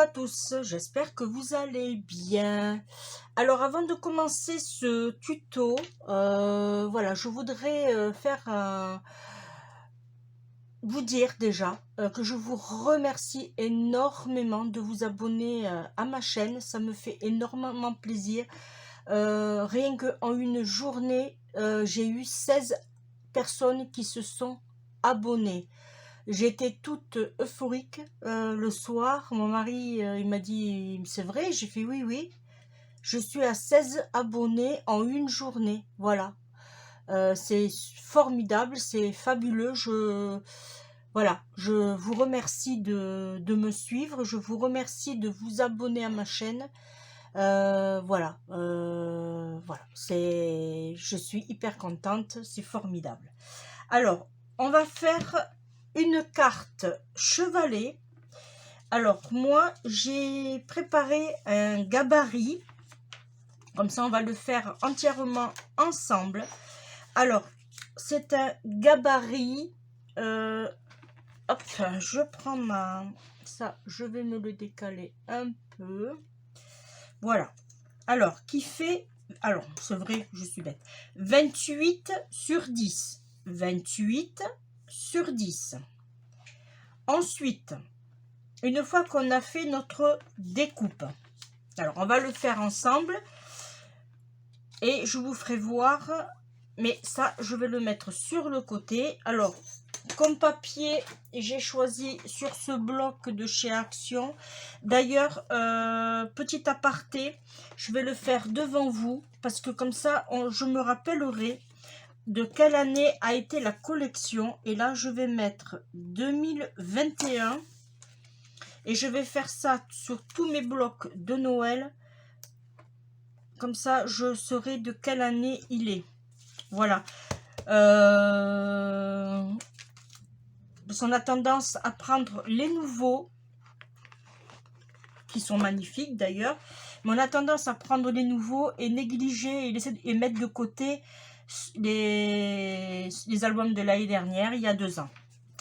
à tous, j'espère que vous allez bien. Alors avant de commencer ce tuto, voilà, je voudrais vous dire déjà que je vous remercie énormément de vous abonner à ma chaîne, ça me fait énormément plaisir. Rien qu'en une journée, j'ai eu 16 personnes qui se sont abonnées. J'étais toute euphorique le soir. Mon mari, il m'a dit, c'est vrai? J'ai fait oui, oui. Je suis à 16 abonnés en une journée. Voilà. C'est formidable, c'est fabuleux. Voilà, je vous remercie de me suivre. Je vous remercie de vous abonner à ma chaîne. Voilà. Voilà. Je suis hyper contente. C'est formidable. Alors, on va faire une carte chevalet. Alors moi j'ai préparé un gabarit, comme ça on va le faire entièrement ensemble. Alors c'est un gabarit, hop, je prends ça, je vais me le décaler un peu, voilà. Alors qui fait, alors c'est vrai, je suis bête, 28 sur 10, 28 sur 10. Ensuite, une fois qu'on a fait notre découpe, alors on va le faire ensemble et je vous ferai voir, mais ça je vais le mettre sur le côté. Alors comme papier, j'ai choisi sur ce bloc de chez Action. D'ailleurs, petit aparté, je vais le faire devant vous parce que comme ça je me rappellerai de quelle année a été la collection. Et là je vais mettre 2021. Et je vais faire ça sur tous mes blocs de Noël. Comme ça, je saurai de quelle année il est. Voilà. Parce qu'on a tendance à prendre les nouveaux, qui sont magnifiques d'ailleurs. Mais on a tendance à prendre les nouveaux et négliger et mettre de côté les albums de l'année dernière, il y a 2 ans.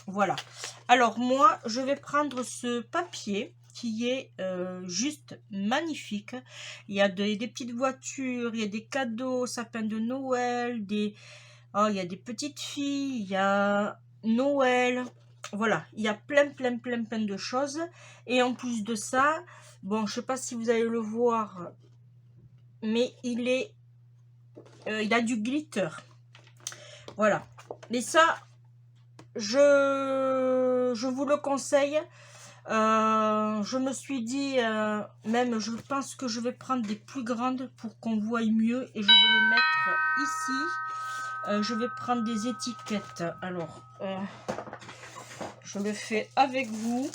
Voilà. Alors moi, je vais prendre ce papier qui est juste magnifique. Il y a des petites voitures, il y a des cadeaux, sapins de Noël, il y a des petites filles, il y a Noël. Voilà, il y a plein de choses. Et en plus de ça, bon, je sais pas si vous allez le voir, mais il a du glitter. Voilà. Mais ça, je vous le conseille. Je me suis dit, même je pense que je vais prendre des plus grandes pour qu'on voie mieux et je vais le mettre ici. Je vais prendre des étiquettes. Alors, je le fais avec vous.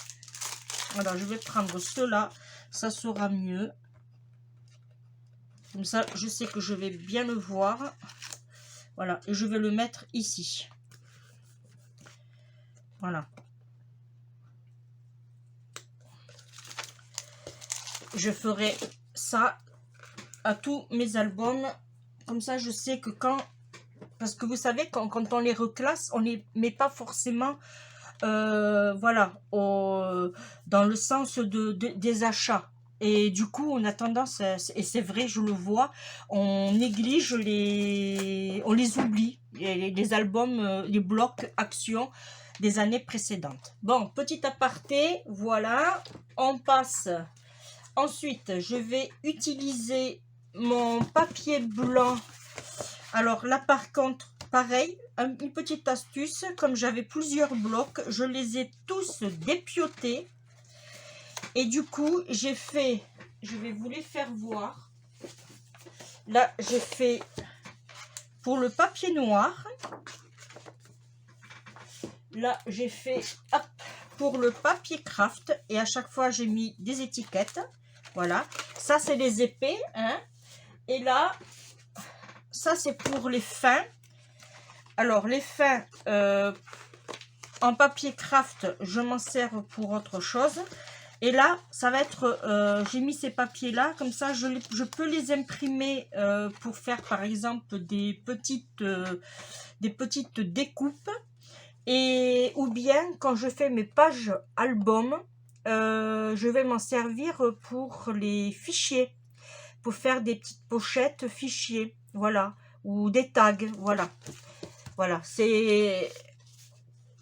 Alors, je vais prendre cela, ça sera mieux. Comme ça, je sais que je vais bien le voir. Voilà, et je vais le mettre ici. Voilà. Je ferai ça à tous mes albums. Comme ça, je sais que parce que vous savez, quand on les reclasse, on ne les met pas forcément voilà, dans le sens des achats. Et du coup, on a tendance, et c'est vrai, je le vois, on néglige on les oublie, les albums, les blocs Action des années précédentes. Bon, petit aparté, voilà, on passe. Ensuite, je vais utiliser mon papier blanc. Alors là, par contre, pareil, une petite astuce, comme j'avais plusieurs blocs, je les ai tous dépiotés. Et du coup, j'ai fait, je vais vous les faire voir. Là, j'ai fait pour le papier noir. Là, j'ai fait hop, pour le papier craft. Et à chaque fois, j'ai mis des étiquettes. Voilà. Ça, c'est les épais. Hein. Et là, ça, c'est pour les fins. Alors, les fins en papier craft, je m'en sers pour autre chose. Et là, ça va être, j'ai mis ces papiers-là, comme ça, je peux les imprimer pour faire, par exemple, des petites découpes. Ou bien, quand je fais mes pages album, je vais m'en servir pour les fichiers, pour faire des petites pochettes fichiers, voilà, ou des tags, voilà. Voilà, c'est...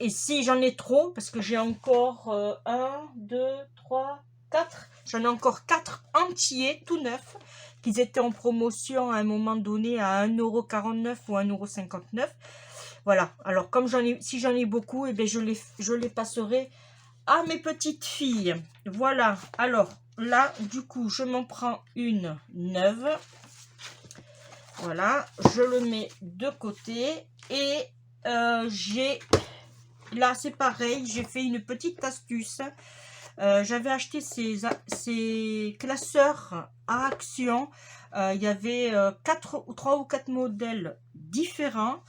Et si j'en ai trop, parce que j'ai encore 1, 2, 3, 4, j'en ai encore 4 entiers, tout neufs, qui étaient en promotion à un moment donné à 1,49 € ou 1,59 €. Voilà, alors comme si j'en ai beaucoup, et bien je les passerai à mes petites filles. Voilà, alors là, du coup, je m'en prends une neuve. Voilà, je le mets de côté et j'ai... Là, c'est pareil, j'ai fait une petite astuce. J'avais acheté ces classeurs à Action. Il y avait 3 ou 4 modèles différents.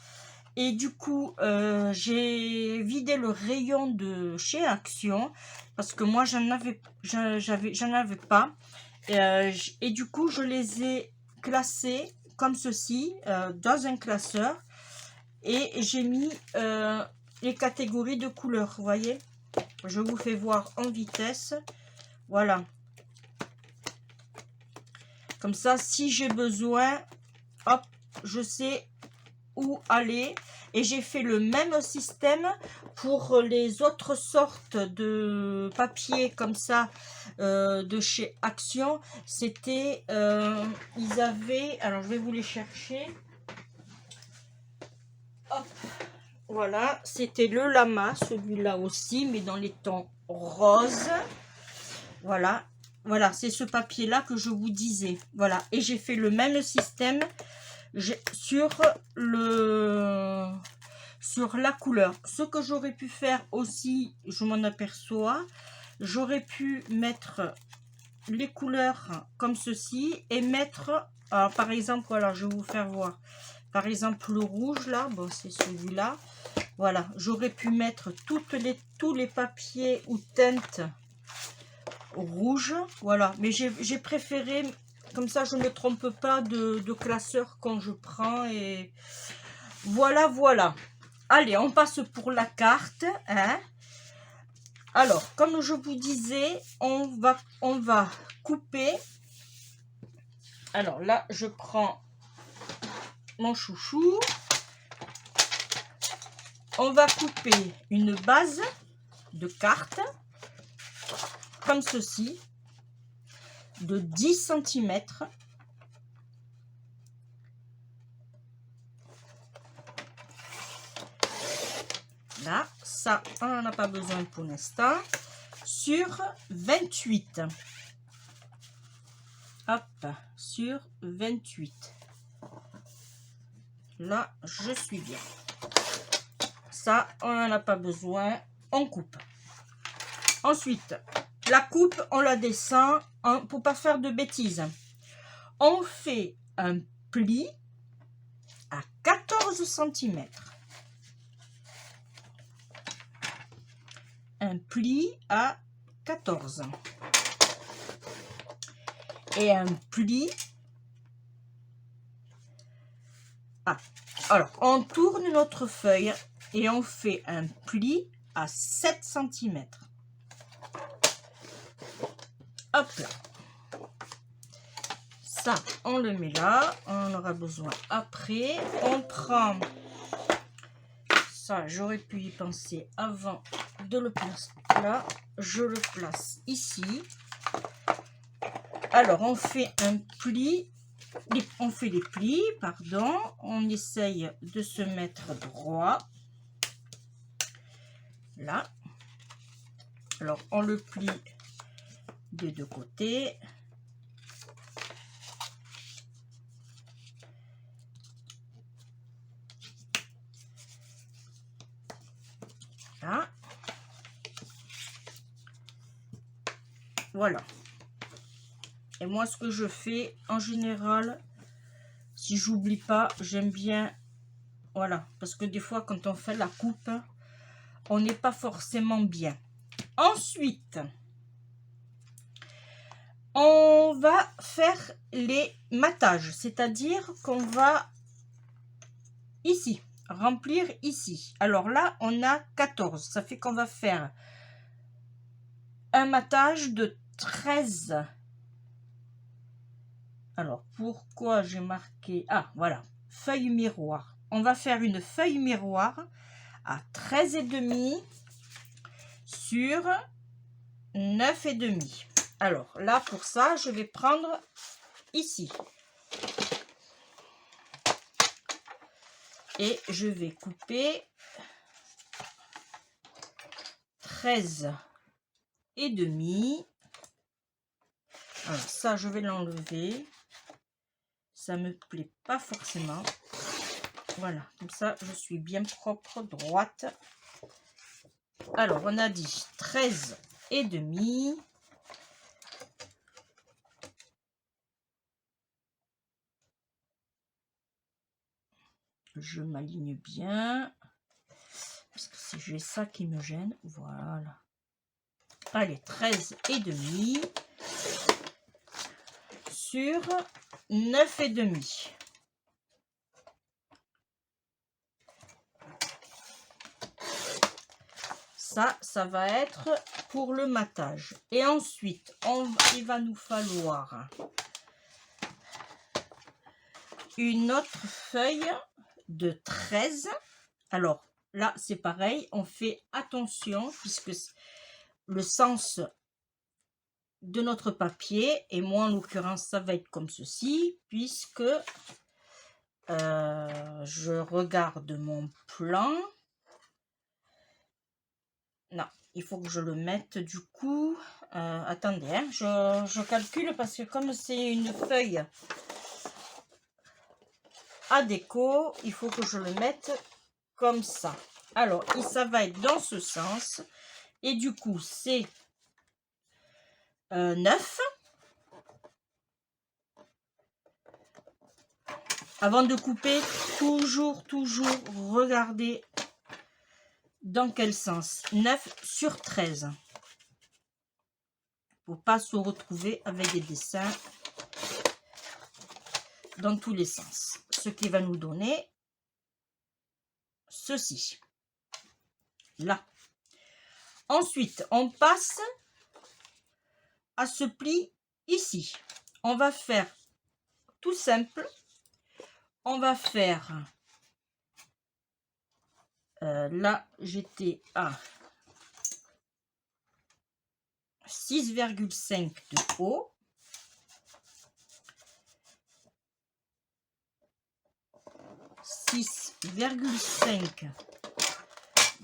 Et du coup, j'ai vidé le rayon de chez Action parce que moi, j'en avais pas. Et du coup, je les ai classés comme ceci dans un classeur. Et j'ai mis... les catégories de couleurs, vous voyez, je vous fais voir en vitesse, voilà, comme ça si j'ai besoin, hop, je sais où aller. Et j'ai fait le même système pour les autres sortes de papier comme ça de chez Action. C'était ils avaient, alors je vais vous les chercher, hop. Voilà, c'était le lama, celui-là aussi, mais dans les tons roses. Voilà, voilà, c'est ce papier-là que je vous disais. Voilà, et j'ai fait le même système sur la couleur. Ce que j'aurais pu faire aussi, je m'en aperçois, j'aurais pu mettre les couleurs comme ceci et mettre, alors, par exemple, voilà, je vais vous faire voir. Par exemple, le rouge, là, bon, c'est celui-là. Voilà, j'aurais pu mettre tous les papiers ou teintes rouges. Voilà, mais j'ai préféré, comme ça je ne me trompe pas de classeur quand je prends. Et voilà, voilà. Allez, on passe pour la carte. Hein. Alors, comme je vous disais, on va couper. Alors là, je prends mon chouchou. On va couper une base de carte, comme ceci, de 10 cm. Là, ça, on n'en a pas besoin pour l'instant. Sur 28. Hop, sur 28. Là, je suis bien. Ça, on n'en a pas besoin. On coupe. Ensuite, la coupe, on la descend pour pas faire de bêtises. On fait un pli à 14 cm. Un pli à 14. Et un pli à... Alors, on tourne notre feuille et on fait un pli à 7 cm. Hop là. Ça, on le met là. On aura besoin après. On prend... Ça, j'aurais pu y penser avant de le placer là. Je le place ici. Alors, on fait un pli. On fait les plis, pardon. On essaye de se mettre droit. Là. Alors, on le plie des deux côtés. Là. Voilà. Et moi, ce que je fais, en général, si j'oublie pas, j'aime bien, voilà, parce que des fois, quand on fait la coupe, on n'est pas forcément bien. Ensuite, on va faire les mattages, c'est-à-dire qu'on va ici, remplir ici. Alors là, on a 14, ça fait qu'on va faire un matage de 13. Alors, pourquoi j'ai marqué... Ah, voilà, feuille miroir. On va faire une feuille miroir à 13,5 sur 9,5. Alors, là, pour ça, je vais prendre ici. Et je vais couper 13,5. Alors, ça, je vais l'enlever. Ça me plaît pas forcément. Voilà, comme ça je suis bien propre, droite. Alors on a dit 13,5. Je m'aligne bien parce que si j'ai ça qui me gêne. Voilà. Allez, 13,5 sur 9,5. Ça va être pour le matage. Et ensuite, il va nous falloir une autre feuille de 13. Alors, là, c'est pareil. On fait attention puisque le sens de notre papier, et moi, en l'occurrence, ça va être comme ceci, puisque je regarde mon plan. Non, il faut que je le mette du coup. Attendez, hein, je calcule parce que comme c'est une feuille à déco, il faut que je le mette comme ça. Alors, ça va être dans ce sens. Et du coup, c'est 9. Avant de couper, toujours regardez dans quel sens. 9 sur 13. Pour pas se retrouver avec des dessins dans tous les sens. Ce qui va nous donner ceci. Là. Ensuite, on passe à ce pli ici. On va faire tout simple. On va faire... là, j'étais à 6,5 de haut. 6,5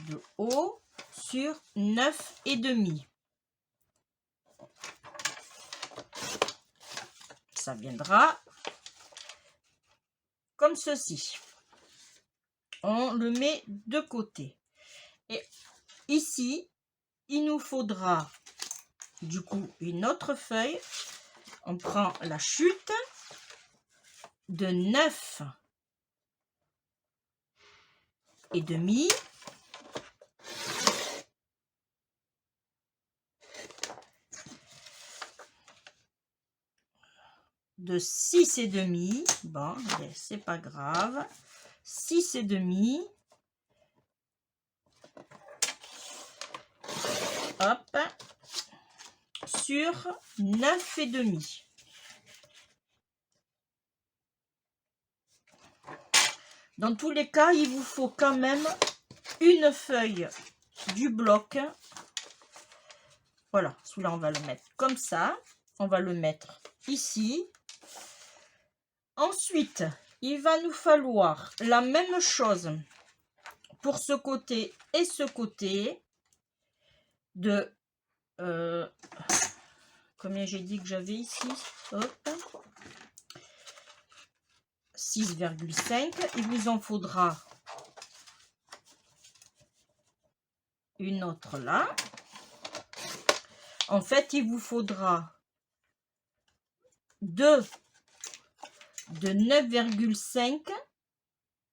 de haut sur 9,5. Ça viendra comme ceci. On le met de côté. Et ici, il nous faudra du coup une autre feuille. On prend la chute de 9,5 de 6,5. Bon, c'est pas grave. 6,5. Hop. Sur 9,5. Dans tous les cas, il vous faut quand même une feuille du bloc. Voilà, celui-là, on va le mettre comme ça. On va le mettre ici. Ensuite, il va nous falloir la même chose pour ce côté et ce côté de... combien j'ai dit que j'avais ici? Hop. 6,5. Il vous en faudra une autre là. En fait, il vous faudra deux de 9,5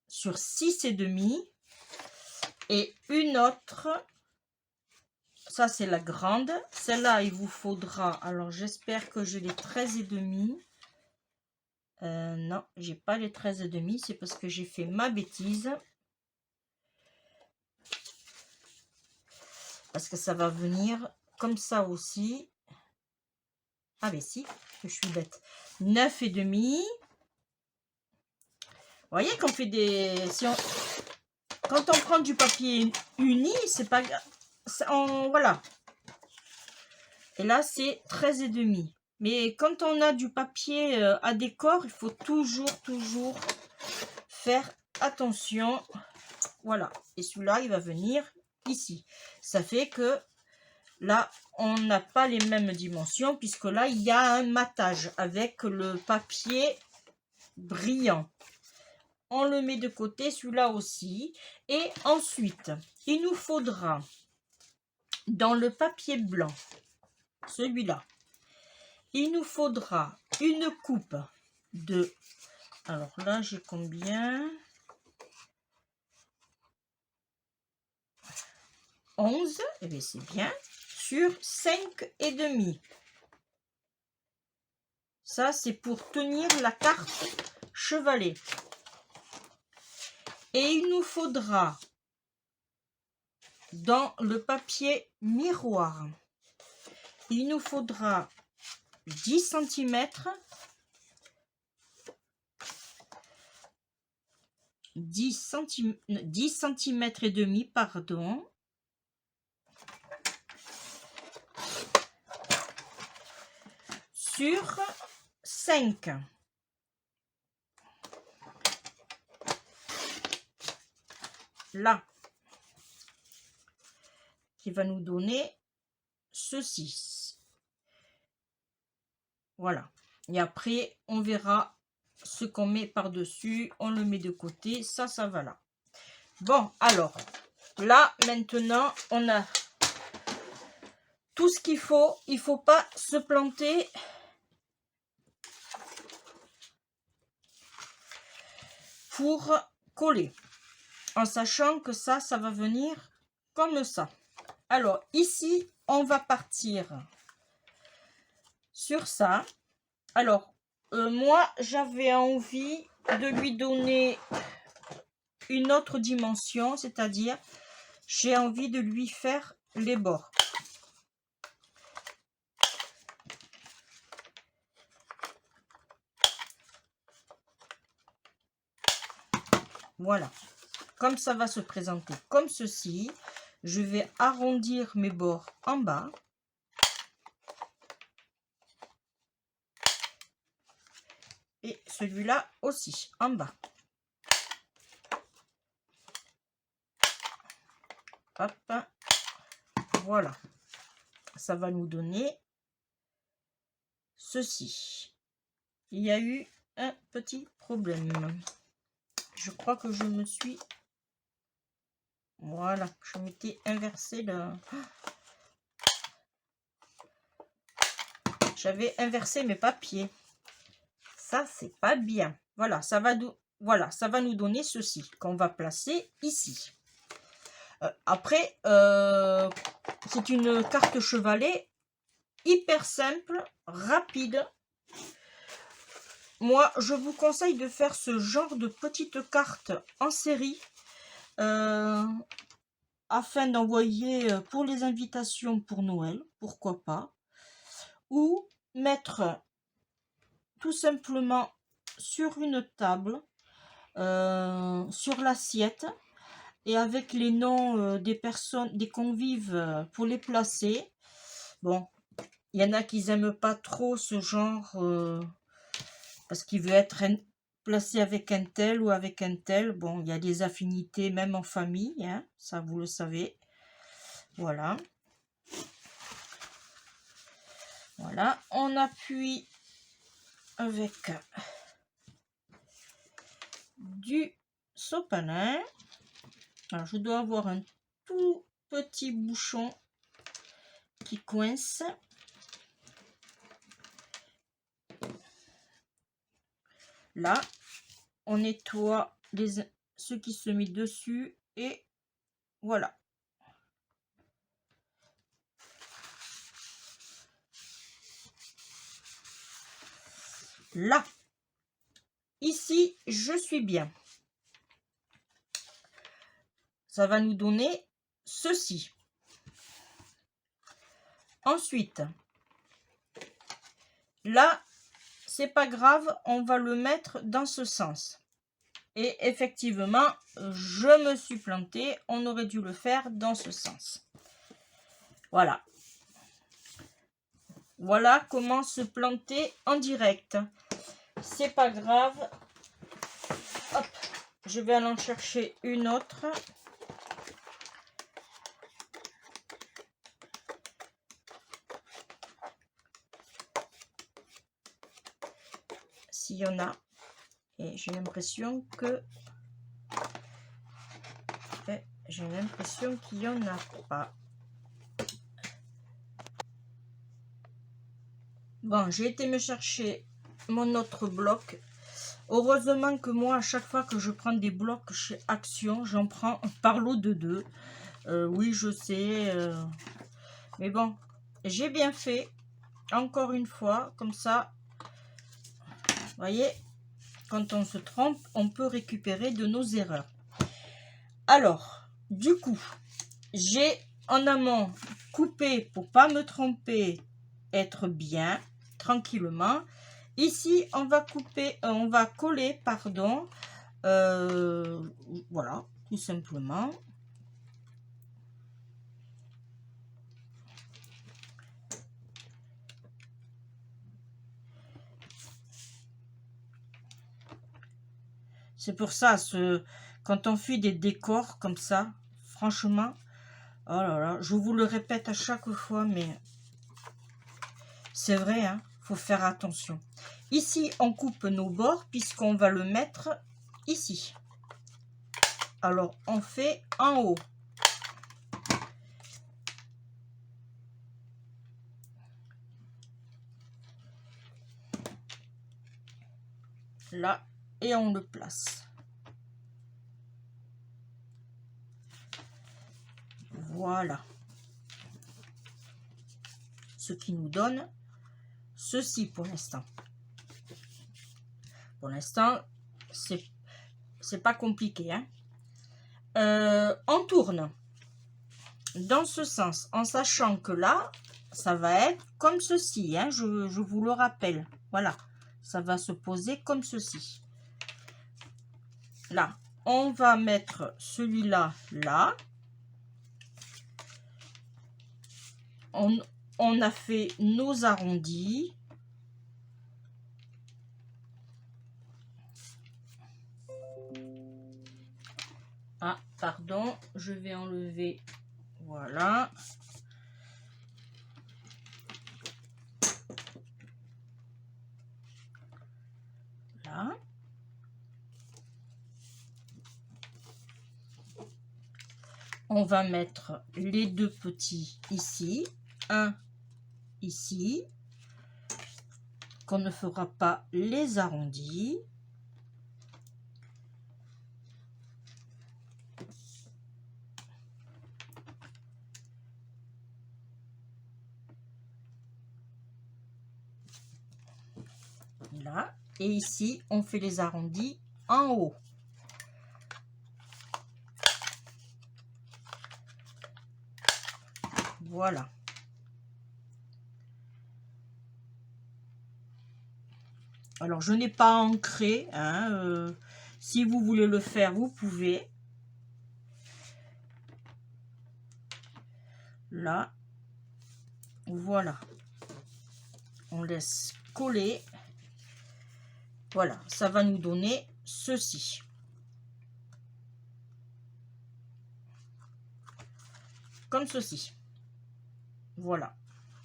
sur 6,5 et une autre. Ça, c'est la grande. Celle-là, il vous faudra... Alors, j'espère que j'ai les 13,5. Non, j'ai pas les 13,5. C'est parce que j'ai fait ma bêtise. Parce que ça va venir comme ça aussi. Ah mais si, je suis bête. 9,5. Vous voyez qu'on fait des... Quand on prend du papier uni, c'est pas... Voilà. Et là, c'est 13,5. Mais quand on a du papier à décor, il faut toujours faire attention. Voilà. Et celui-là, il va venir ici. Ça fait que là, on n'a pas les mêmes dimensions, puisque là, il y a un matage avec le papier brillant. On le met de côté, celui-là aussi. Et ensuite, il nous faudra, dans le papier blanc, celui-là, il nous faudra une coupe de... Alors là, j'ai combien? 11, et bien c'est bien, sur 5,5. Ça, c'est pour tenir la carte chevalet. Et il nous faudra, dans le papier miroir, il nous faudra 10 cm, 10 cm et demi, pardon, sur 5. Là, qui va nous donner ceci. Voilà. Et après, on verra ce qu'on met par-dessus. On le met de côté. Ça va là. Bon, alors, là, maintenant, on a tout ce qu'il faut. Il ne faut pas se planter. Pour coller. En sachant que ça va venir comme ça. Alors, ici, on va partir sur ça. Alors, moi, j'avais envie de lui donner une autre dimension, c'est-à-dire, j'ai envie de lui faire les bords. Voilà. Comme ça va se présenter comme ceci, je vais arrondir mes bords en bas. Et celui-là aussi, en bas. Hop. Voilà. Ça va nous donner ceci. Il y a eu un petit problème. Je crois que je me suis... Voilà, je m'étais inversé le... J'avais inversé mes papiers. Ça, c'est pas bien. Voilà, ça va nous donner ceci qu'on va placer ici. Après, c'est une carte chevalet hyper simple, rapide. Moi, je vous conseille de faire ce genre de petite carte en série afin d'envoyer pour les invitations pour Noël, pourquoi pas, ou mettre tout simplement sur une table, sur l'assiette, et avec les noms des personnes, des convives pour les placer. Bon, il y en a qui n'aiment pas trop ce genre parce qu'il veut être placé avec un tel ou avec un tel. Bon, il y a des affinités même en famille, hein, ça vous le savez. Voilà. Voilà, on appuie avec du sopalin. Alors, je dois avoir un tout petit bouchon qui coince. Là, on nettoie ce qui se met dessus et voilà. Là, ici, je suis bien. Ça va nous donner ceci. Ensuite, là, c'est pas grave, on va le mettre dans ce sens. Et effectivement, je me suis plantée. On aurait dû le faire dans ce sens. Voilà. Voilà comment se planter en direct. C'est pas grave. Hop, je vais aller en chercher une autre. S'il y en a. Et j'ai l'impression que... J'ai l'impression qu'il n'y en a pas. Bon, j'ai été me chercher mon autre bloc. Heureusement que moi, à chaque fois que je prends des blocs chez Action, j'en prends par lot de 2. Oui, je sais. Mais bon, j'ai bien fait. Encore une fois, comme ça. Vous voyez, quand on se trompe, on peut récupérer de nos erreurs. Alors, du coup, j'ai en amont coupé pour pas me tromper, être bien, tranquillement. Ici, on va couper, on va coller, pardon. Voilà, tout simplement. C'est pour ça, quand on fait des décors comme ça, franchement, oh là là, je vous le répète à chaque fois, mais c'est vrai, hein, faut faire attention. Ici, on coupe nos bords puisqu'on va le mettre ici. Alors, on fait en haut. Là, et on le place. Voilà. Ce qui nous donne ceci pour l'instant. Pour l'instant, c'est pas compliqué, hein. On tourne dans ce sens, en sachant que là, ça va être comme ceci, hein, je vous le rappelle. Voilà, ça va se poser comme ceci. Là, on va mettre celui-là, là. On a fait nos arrondis. Ah, pardon, je vais enlever. Voilà. Là. On va mettre les deux petits ici. Un ici. Qu'on ne fera pas les arrondis. Là. Et ici, on fait les arrondis en haut. Voilà. Alors, je n'ai pas ancré. Hein, si vous voulez le faire, vous pouvez. Là. Voilà. On laisse coller. Voilà, ça va nous donner ceci. Comme ceci. Voilà.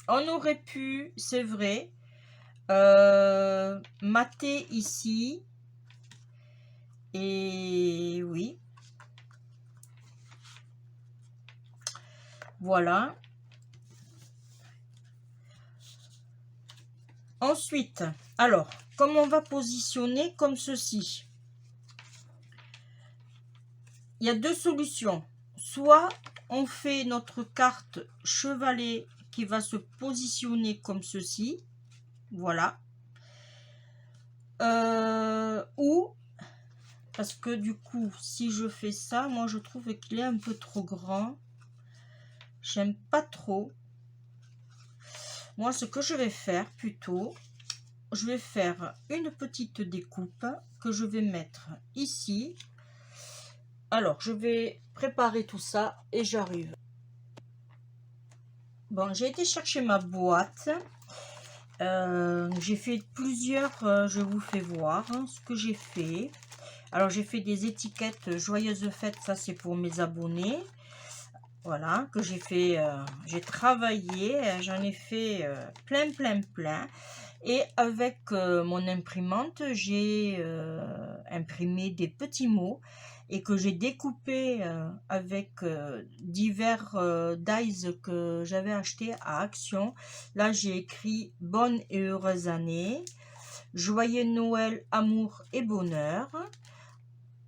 On aurait pu, c'est vrai, mater ici. Et oui. Voilà. Ensuite, alors, comme on va positionner comme ceci, il y a deux solutions. Soit on fait notre carte chevalet qui va se positionner comme ceci. Voilà. Ou, parce que du coup, si je fais ça, moi je trouve qu'il est un peu trop grand. J'aime pas trop. Moi, ce que je vais faire plutôt, je vais faire une petite découpe que je vais mettre ici. Alors, je vais préparer tout ça et j'arrive. Bon, j'ai été chercher ma boîte. J'ai fait plusieurs, je vous fais voir ce que j'ai fait. Alors, j'ai fait des étiquettes joyeuses fêtes, ça c'est pour mes abonnés. Voilà, que j'ai fait, j'ai travaillé, j'en ai fait plein. Et avec mon imprimante, j'ai imprimé des petits mots et que j'ai découpé avec divers dies que j'avais acheté à Action. Là, j'ai écrit « Bonne et heureuse année »,« Joyeux Noël, amour et bonheur »,«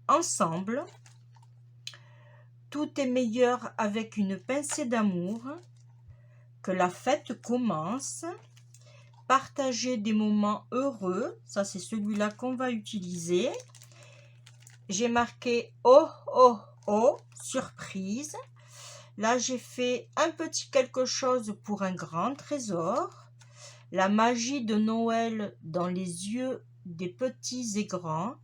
Ensemble »,« Tout est meilleur avec une pincée d'amour »,« Que la fête commence », partager des moments heureux, ça c'est celui-là qu'on va utiliser. J'ai marqué oh oh oh, surprise. Là j'ai fait un petit quelque chose pour un grand trésor. La magie de Noël dans les yeux des petits et grands.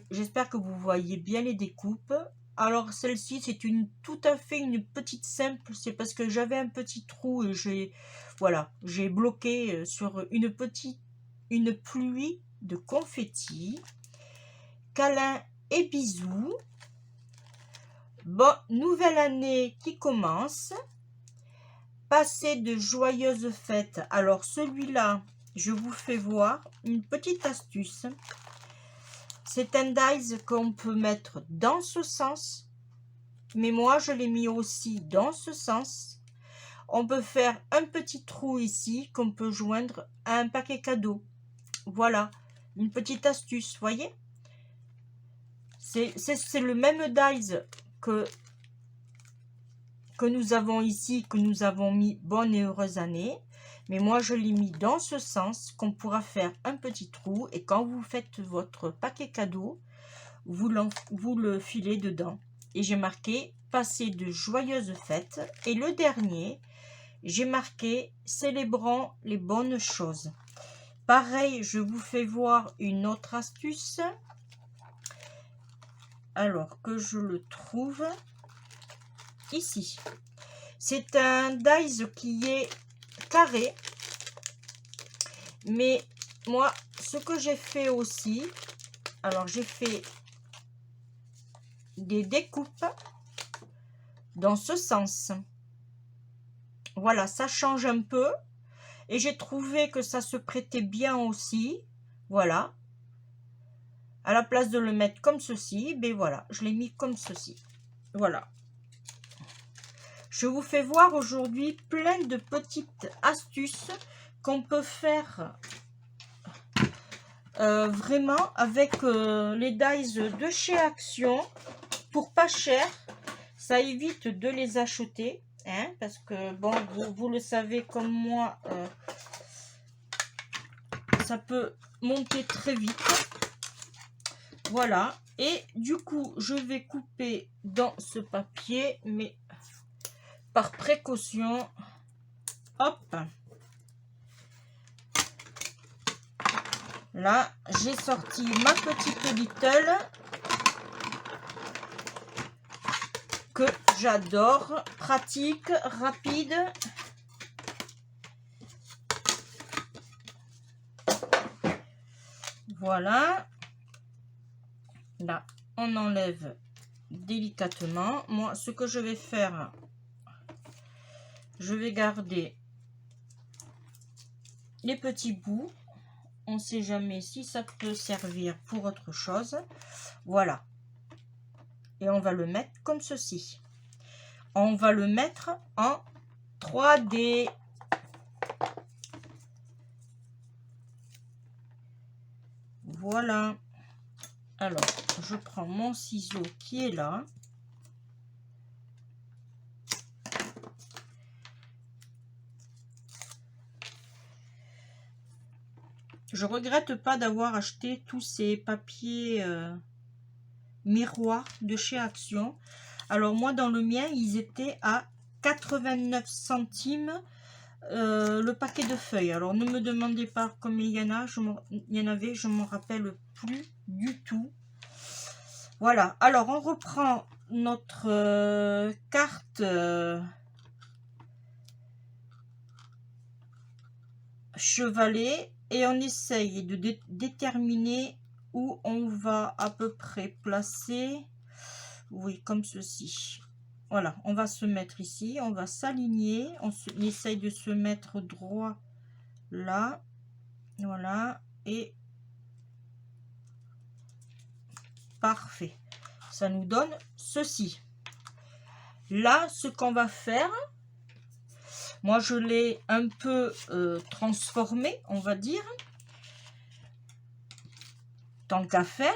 J'espère que vous voyez bien les découpes. Alors celle-ci c'est tout à fait une petite simple, c'est parce que j'avais un petit trou et j'ai bloqué sur une pluie de confettis. Câlins et bisous. Bon, nouvelle année qui commence. Passez de joyeuses fêtes. Alors celui-là, je vous fais voir une petite astuce. C'est un dies qu'on peut mettre dans ce sens, mais moi je l'ai mis aussi dans ce sens. On peut faire un petit trou ici qu'on peut joindre à un paquet cadeau. Voilà, une petite astuce, voyez. C'est le même dies que nous avons ici, que nous avons mis bonne et heureuse année. Mais moi, je l'ai mis dans ce sens qu'on pourra faire un petit trou. Et quand vous faites votre paquet cadeau, vous le filez dedans. Et j'ai marqué « Passez de joyeuses fêtes ». Et le dernier, j'ai marqué « Célébrons les bonnes choses ». Pareil, je vous fais voir une autre astuce. Alors que je le trouve ici. C'est un dies qui est carré. Mais moi, ce que j'ai fait aussi, alors j'ai fait des découpes dans ce sens. Voilà, ça change un peu. Et j'ai trouvé que ça se prêtait bien aussi. Voilà. À la place de le mettre comme ceci, ben voilà, je l'ai mis comme ceci. Voilà. Je vous fais voir aujourd'hui plein de petites astuces qu'on peut faire vraiment avec les dies de chez Action pour pas cher. Ça évite de les acheter, hein, parce que bon, vous le savez comme moi, ça peut monter très vite. Voilà, et du coup je vais couper dans ce papier, mais par précaution. Hop, là j'ai sorti ma petite Little que j'adore, pratique, rapide. Voilà, là on enlève délicatement. Moi ce que je vais faire, je vais garder les petits bouts. On ne sait jamais si ça peut servir pour autre chose. Voilà. Et on va le mettre comme ceci. On va le mettre en 3D. Voilà. Alors, je prends mon ciseau qui est là. Je regrette pas d'avoir acheté tous ces papiers miroirs de chez Action. Alors moi dans le mien ils étaient à 89 centimes le paquet de feuilles. Alors ne me demandez pas combien il y en a, il y en avait, je ne me rappelle plus du tout. Voilà, alors on reprend notre carte chevalet et on essaye de déterminer où on va à peu près placer. Oui, comme ceci. Voilà, on va se mettre ici, on va s'aligner, on essaye de se mettre droit là. Voilà, et parfait. Ça nous donne ceci. Là, ce qu'on va faire, moi je l'ai un peu transformé, on va dire, tant qu'à faire.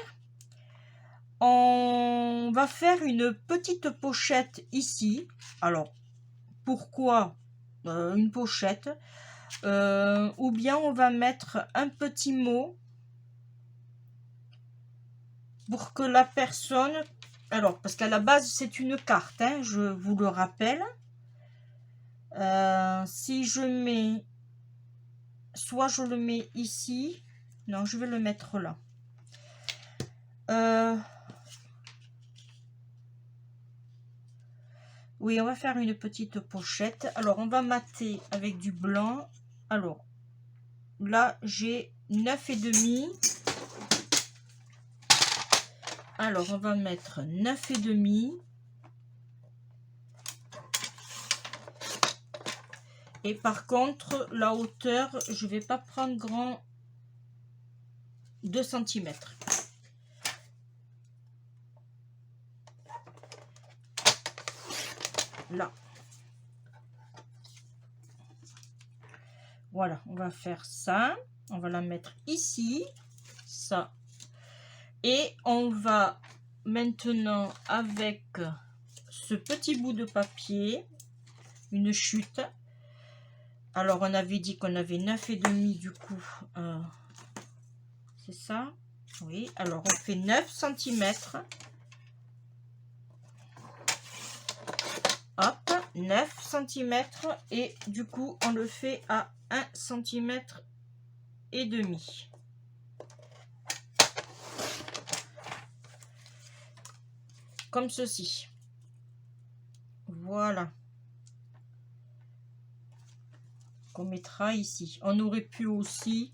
On va faire une petite pochette ici. Alors, pourquoi une pochette? Ou bien on va mettre un petit mot pour que la personne... Alors, parce qu'à la base, c'est une carte, hein, je vous le rappelle. Si je mets... Soit je le mets ici. Non, je vais le mettre là. Oui, on va faire une petite pochette. Alors, on va mater avec du blanc. Alors, là, j'ai 9,5. Alors, on va mettre 9,5. Et par contre, la hauteur, je vais pas prendre grand 2 cm. Là. Voilà, on va faire ça. On va la mettre ici. Ça. Et on va maintenant, avec ce petit bout de papier, une chute. Alors, on avait dit qu'on avait 9,5 du coup. C'est ça? Oui. Alors, on fait 9 cm. Hop, 9 cm. Et du coup, on le fait à 1 cm et demi. Comme ceci. Voilà. Qu'on mettra ici. On aurait pu aussi,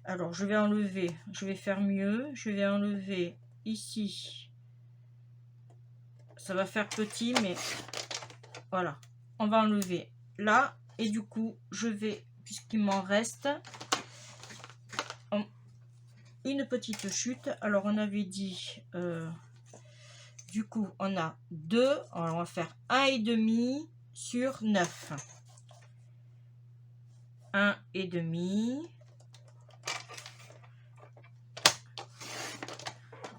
alors je vais enlever, je vais faire mieux, je vais enlever ici, ça va faire petit, mais voilà, on va enlever là, et du coup je vais, puisqu'il m'en reste une petite chute. Alors on avait dit du coup on a 2, alors on va faire 1,5 sur 9, 1,5.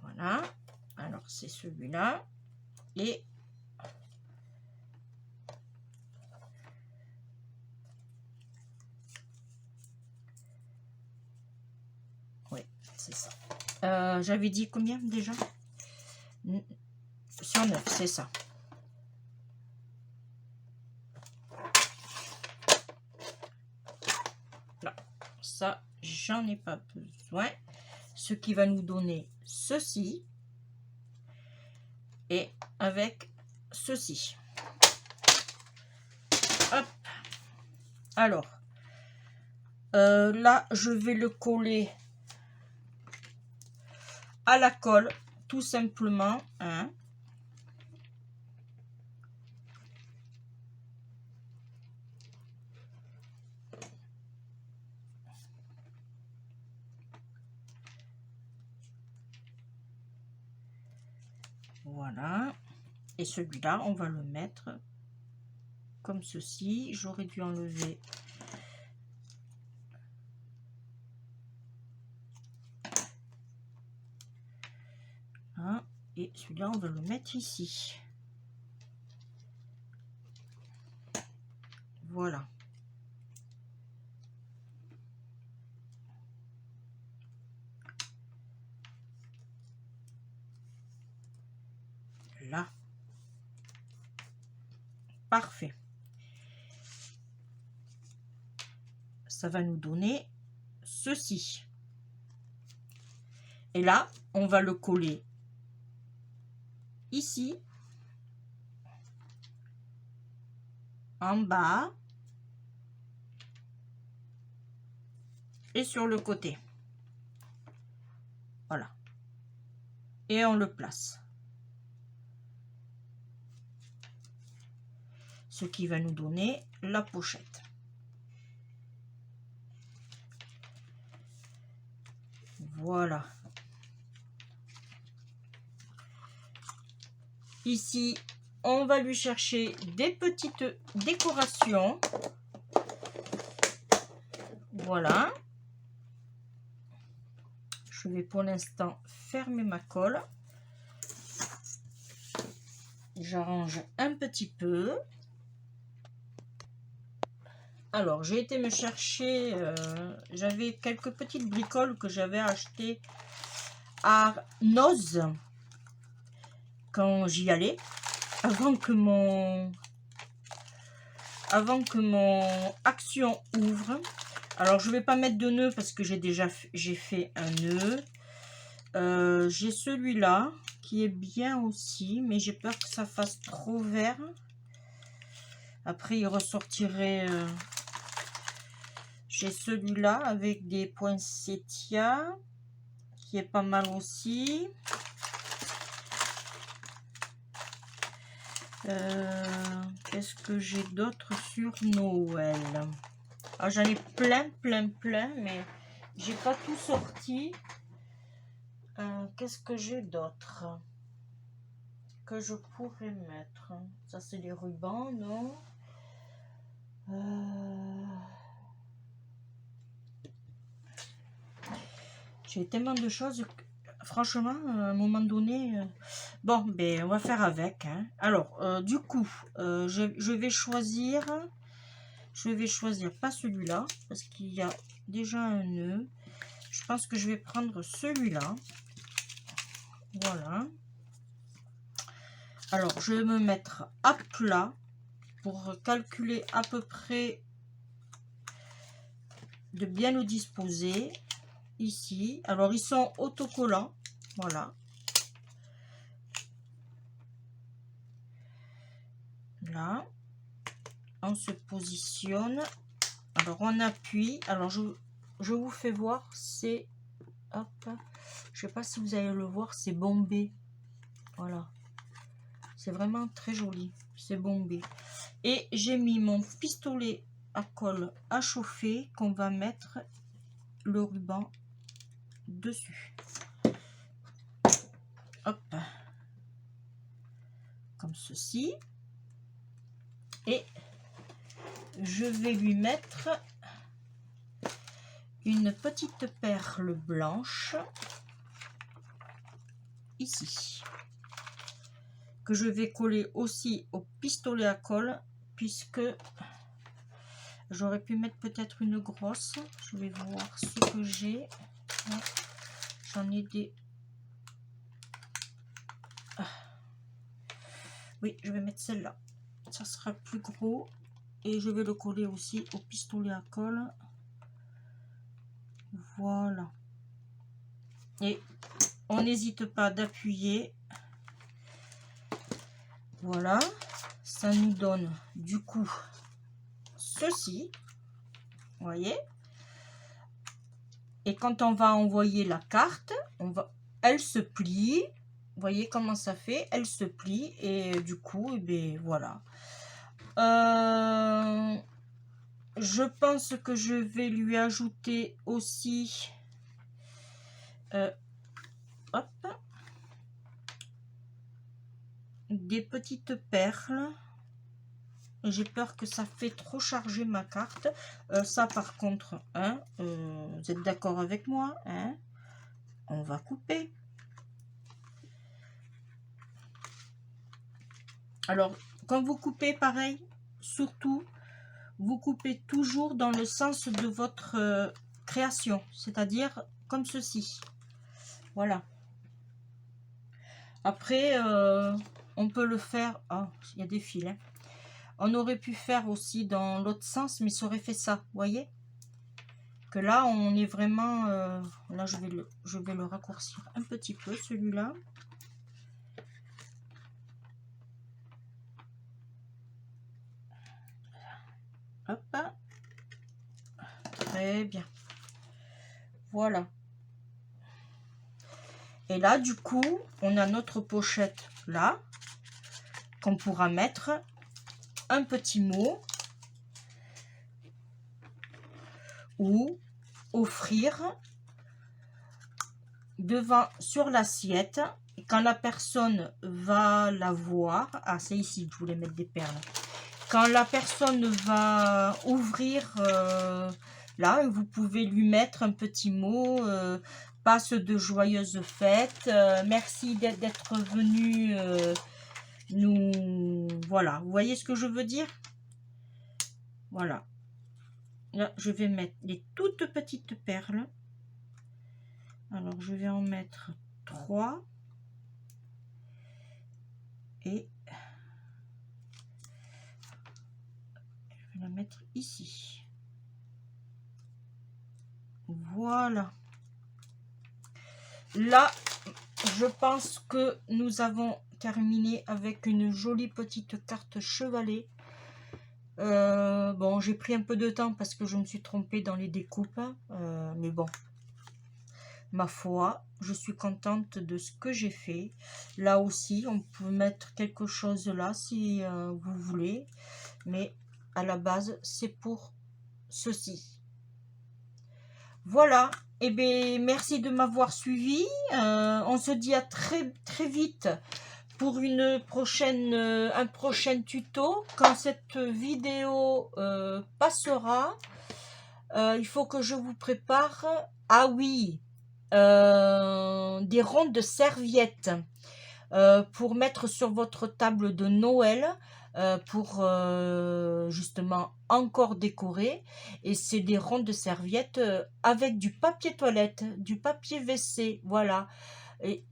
Voilà, alors c'est celui-là, et oui, c'est ça. J'avais dit combien déjà? Sur 9, c'est ça. Là, ça, j'en ai pas besoin. Ce qui va nous donner ceci. Et avec ceci. Hop. Alors, là, je vais le coller à la colle, tout simplement. Hein. Voilà. Et celui-là, on va le mettre comme ceci. J'aurais dû enlever. Hein. Et celui-là, on va le mettre ici. Voilà. Là. Parfait. ça va nous donner ceci. Et là, on va le coller ici, en bas et sur le côté. Voilà. Et on le place. Ce qui va nous donner la pochette. Voilà. Ici, on va lui chercher des petites décorations. Voilà. Je vais pour l'instant fermer ma colle. J'arrange un petit peu. Alors, j'ai été me chercher, j'avais quelques petites bricoles que j'avais achetées à Noz quand j'y allais, avant que mon action ouvre. Alors, je vais pas mettre de nœud parce que j'ai fait un nœud. J'ai celui-là qui est bien aussi, mais j'ai peur que ça fasse trop vert. Après, il ressortirait... J'ai celui-là avec des poinsettias qui est pas mal aussi. Qu'est-ce que j'ai d'autre sur Noël? Ah, j'en ai plein, mais j'ai pas tout sorti. Qu'est-ce que j'ai d'autre que je pourrais mettre? Ça, c'est les rubans, non? J'ai tellement de choses que, franchement, à un moment donné... Bon, ben, on va faire avec. Hein. Alors, du coup, je vais choisir... Je vais choisir pas celui-là, parce qu'il y a déjà un nœud. Je pense que je vais prendre celui-là. Voilà. Alors, je vais me mettre à plat pour calculer à peu près de bien le disposer. Ici, alors ils sont autocollants, voilà. Là, on se positionne. Alors on appuie. Alors je vous fais voir, c'est, hop, je sais pas si vous allez le voir, c'est bombé. Voilà, c'est vraiment très joli, c'est bombé. Et j'ai mis mon pistolet à colle à chauffer qu'on va mettre le ruban dessus. Hop, comme ceci. Et je vais lui mettre une petite perle blanche ici, que je vais coller aussi au pistolet à colle, puisque j'aurais pu mettre peut-être une grosse. Je vais voir ce que j'ai. J'en ai des... Oui, je vais mettre celle-là. Ça sera plus gros. Et je vais le coller aussi au pistolet à colle. Voilà. Et on n'hésite pas d'appuyer. Voilà. Ça nous donne du coup ceci. Vous voyez. Et quand on va envoyer la carte, elle se plie. Vous voyez comment ça fait? Elle se plie. Et du coup, eh bien, voilà. Je pense que je vais lui ajouter aussi hop, des petites perles. J'ai peur que ça fait trop charger ma carte. Ça par contre, hein, vous êtes d'accord avec moi, hein, on va couper. Alors quand vous coupez, pareil, surtout vous coupez toujours dans le sens de votre création, c'est-à-dire comme ceci. Voilà. Après, on peut le faire... Ah, il y a des fils. Hein. On aurait pu faire aussi dans l'autre sens, mais ça aurait fait ça, vous voyez. que là, on est vraiment... là, je vais le raccourcir un petit peu, celui-là. Hop. Très bien. Voilà. Et là, du coup, on a notre pochette là, qu'on pourra mettre un petit mot ou offrir devant sur l'assiette. Quand la personne va la voir, ah c'est ici que je voulais mettre des perles. Quand la personne va ouvrir, là, vous pouvez lui mettre un petit mot, passe de joyeuses fêtes, merci d'être venu nous... Voilà, vous voyez ce que je veux dire? Voilà. Là, je vais mettre les toutes petites perles. Alors, je vais en mettre 3. Et je vais la mettre ici. Voilà. Là, je pense que nous avons terminé avec une jolie petite carte chevalet. Bon, j'ai pris un peu de temps parce que je me suis trompée dans les découpes. Mais bon, ma foi, je suis contente de ce que j'ai fait. Là aussi, on peut mettre quelque chose là si vous voulez. Mais à la base, c'est pour ceci. Voilà. Eh bien, merci de m'avoir suivi. On se dit à très vite pour un prochain tuto. Quand cette vidéo passera, il faut que je vous prépare. Ah oui, des rondes de serviettes pour mettre sur votre table de Noël. Pour justement encore décorer, et c'est des rondes de serviettes avec du papier toilette, du papier WC, voilà, et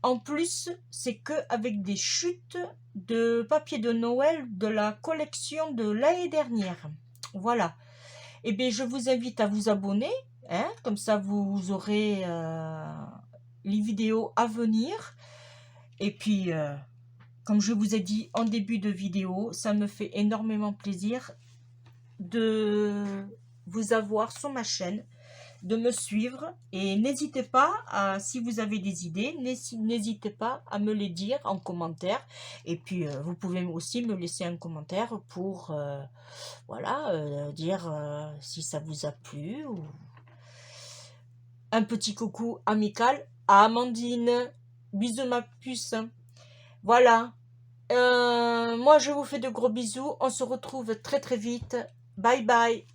en plus c'est que avec des chutes de papier de Noël de la collection de l'année dernière. Voilà, et bien je vous invite à vous abonner, hein, comme ça vous aurez les vidéos à venir. Et puis comme je vous ai dit en début de vidéo, ça me fait énormément plaisir de vous avoir sur ma chaîne, de me suivre. Et n'hésitez pas, si vous avez des idées, n'hésitez pas à me les dire en commentaire. Et puis, vous pouvez aussi me laisser un commentaire pour voilà, dire si ça vous a plu. Ou... Un petit coucou amical à Amandine. Bisous ma puce. Voilà. Moi, je vous fais de gros bisous. On se retrouve très vite. Bye bye.